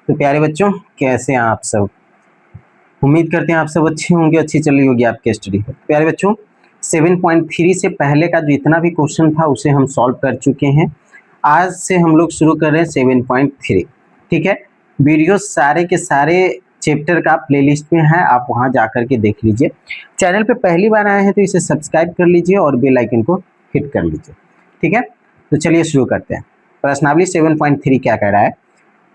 तो प्यारे बच्चों, कैसे हैं आप सब। उम्मीद करते हैं आप सब अच्छे होंगे, अच्छी चल रही होगी आपकी स्टडी। प्यारे बच्चों, 7.3 से पहले का जो इतना भी क्वेश्चन था उसे हम सॉल्व कर चुके हैं। आज से हम लोग शुरू कर रहे हैं 7.3। ठीक है, वीडियो सारे के सारे चैप्टर का प्लेलिस्ट में है, आप वहां जाकर के देख लीजिए। चैनल पे पहली बार आए हैं तो इसे सब्सक्राइब कर लीजिए और बेल आइकन को हिट कर लीजिए। ठीक है, तो चलिए शुरू करते हैं। प्रश्नावली 7.3 क्या कह रहा है,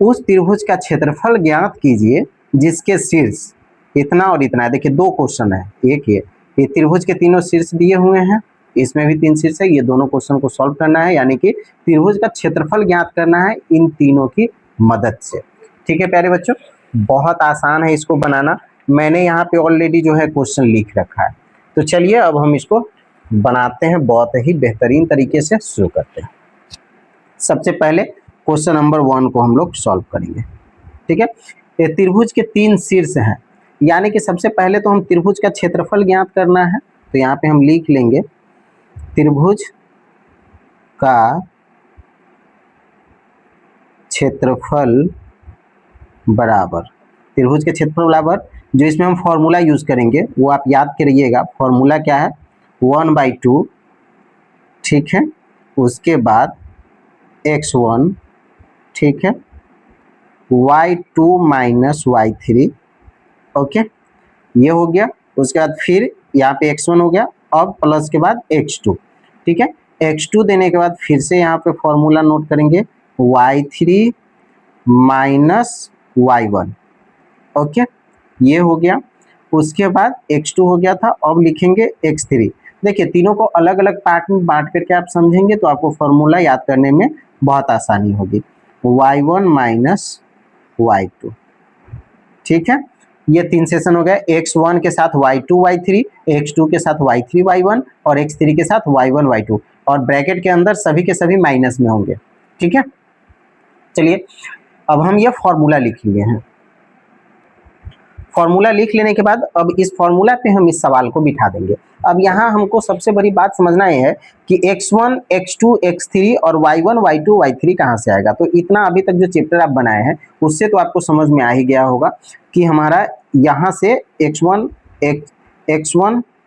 उस त्रिभुज का क्षेत्रफल ज्ञात कीजिए जिसके शीर्ष इतना और इतना है। देखिए दो क्वेश्चन है, एक ये त्रिभुज के तीनों शीर्ष दिए हुए हैं, इसमें भी 3 शीर्ष है। ये दोनों क्वेश्चन को सॉल्व करना है, यानी कि त्रिभुज का क्षेत्रफल ज्ञात करना है इन तीनों की मदद से। ठीक है प्यारे बच्चों, बहुत आसान है इसको बनाना। मैंने यहाँ पे ऑलरेडी जो है क्वेश्चन लिख रखा है, तो चलिए अब हम इसको बनाते हैं, बहुत ही बेहतरीन तरीके से शुरू करते हैं। सबसे पहले क्वेश्चन नंबर 1 को हम लोग सॉल्व करेंगे। ठीक है, ये त्रिभुज के 3 शीर्ष हैं, यानी कि सबसे पहले तो हम त्रिभुज का क्षेत्रफल ज्ञात करना है। तो यहाँ पे हम लिख लेंगे त्रिभुज का क्षेत्रफल बराबर, त्रिभुज के क्षेत्रफल बराबर, जो इसमें हम फॉर्मूला यूज करेंगे वो आप याद करिएगा। फॉर्मूला क्या है, 1/2। ठीक है, उसके बाद x1, ठीक है, y2 माइनस y3। ओके, ये हो गया। उसके बाद फिर यहाँ पे x1 हो गया, अब प्लस के बाद x2। ठीक है, x2 देने के बाद फिर से यहाँ पे फॉर्मूला नोट करेंगे, y3 माइनस y1। ओके, ये हो गया। उसके बाद x2 हो गया था, अब लिखेंगे x3। देखिए तीनों को अलग अलग पार्ट में बांट करके आप समझेंगे तो आपको फॉर्मूला याद करने में बहुत आसानी होगी। y1 minus y2। ठीक है, ये 3 सेशन हो गए, x1 के साथ y2 y3, x2 के साथ y3 y1 और x3 के साथ y1 y2, और ब्रैकेट के अंदर सभी के सभी माइनस में होंगे। ठीक है, चलिए अब हम ये फॉर्मूला लिख लिए हैं। फॉर्मूला लिख लेने के बाद अब इस फॉर्मूला पे हम इस सवाल को बिठा देंगे। अब यहाँ हमको सबसे बड़ी बात समझना ये है कि x1 x2 x3 और y1 y2 y3 कहाँ से आएगा। तो इतना अभी तक जो चैप्टर आप बनाए हैं उससे तो आपको समझ में आ ही गया होगा कि हमारा यहाँ से x1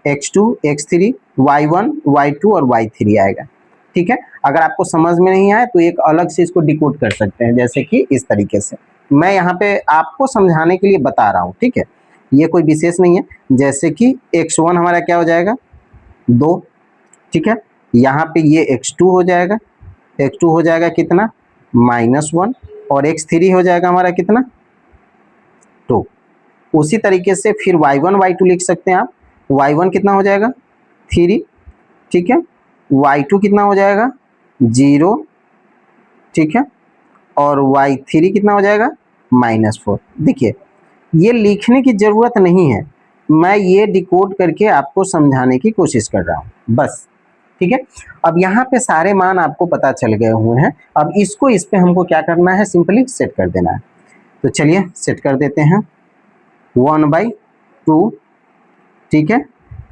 x2 x3 y1 y2 और y3 आएगा। ठीक है, अगर आपको समझ में नहीं आए तो एक अलग से इसको डिकोड कर सकते हैं, जैसे कि इस तरीके से। मैं यहाँ पे आपको समझाने के लिए बता रहा हूँ, ठीक है, ये कोई विशेष नहीं है। जैसे कि x1 हमारा क्या हो जाएगा, 2। ठीक है, यहाँ पे ये x2 हो जाएगा, x2 हो जाएगा कितना, -1, और x3 हो जाएगा हमारा कितना, 2। उसी तरीके से फिर y1 y2 लिख सकते हैं आप। y1 कितना हो जाएगा, 3। ठीक है, y2 कितना हो जाएगा, 0। ठीक है, और y3 कितना हो जाएगा, -4। देखिए ये लिखने की जरूरत नहीं है, मैं ये डिकोड करके आपको समझाने की कोशिश कर रहा हूँ बस। ठीक है, अब यहाँ पे सारे मान आपको पता चल गए हुए हैं। अब इसको इस पे हमको क्या करना है, सिंपली सेट कर देना है। तो चलिए सेट कर देते हैं, 1/2। ठीक है,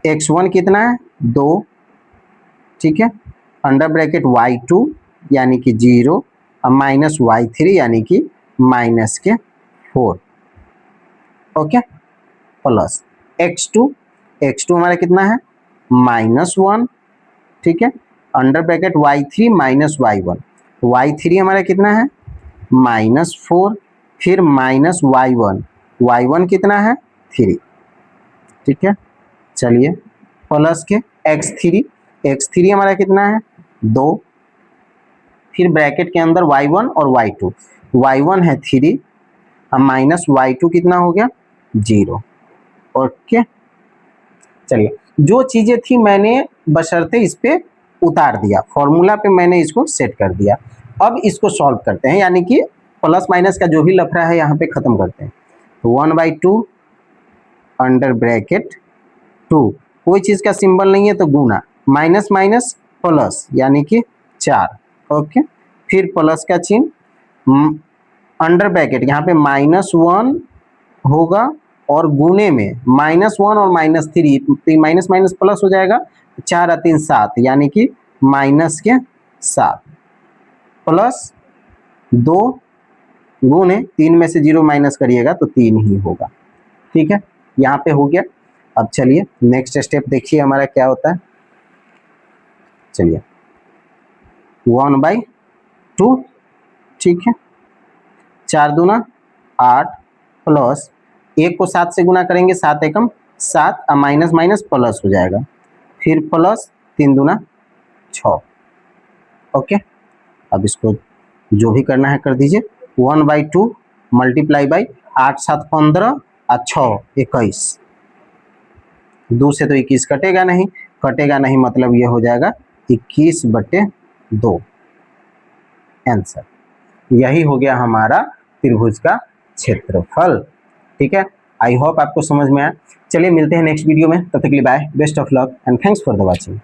x1 कितना है, 2। ठीक है, अंडर ब्रैकेट y2 यानी कि 0 और माइनस y3 यानी कि -4। ओके, प्लस x2 हमारा कितना है, -1। ठीक है, under bracket y3 minus y1 हमारा कितना है, -4, फिर y1 कितना है, 3। ठीक है, चलिए प्लस के x3 हमारा कितना है, 2, फिर ब्रैकेट के अंदर y1 और y2, y1 है 3 और माइनस y2 कितना हो गया, 0। ओके, चलिए जो चीजें थी मैंने बशर्ते इस पे उतार दिया, फॉर्मूला पे मैंने इसको सेट कर दिया। अब इसको सॉल्व करते हैं, यानी कि प्लस माइनस का जो भी लफड़ा है यहाँ पे खत्म करते हैं। 1/2 अंडर ब्रैकेट 2, कोई चीज का सिंबल नहीं है तो गुना, माइनस माइनस प्लस यानी कि 4। ओके, फिर प्लस का चिन्ह, अंडर ब्रैकेट यहाँ पे -1 होगा और गुने में -1 और -3, तो माइनस माइनस प्लस हो जाएगा, 4 और 3 7 यानी कि -7 प्लस 2 गुण है, 3 में से 0 माइनस करिएगा तो 3 ही होगा। ठीक है, यहाँ पे हो गया। अब चलिए नेक्स्ट स्टेप देखिए हमारा क्या होता है। चलिए 1/2, ठीक है, 4 दूना 8 प्लस 1 को 7 से गुना करेंगे, 7 एकम 7, माइनस माइनस प्लस हो जाएगा, फिर प्लस 3 दूना 6। ओके, अब इसको जो भी करना है कर दीजिए। 1/2 मल्टीप्लाई बाई 8 7 15 और 6 21, 2 से तो 21 कटेगा नहीं, मतलब ये हो जाएगा 21/2 आंसर। यही हो गया हमारा त्रिभुज का क्षेत्रफल। ठीक है, आई होप आपको समझ में आया। चलिए मिलते हैं नेक्स्ट वीडियो में, तब तक के लिए bye, best of luck and thanks for the watching.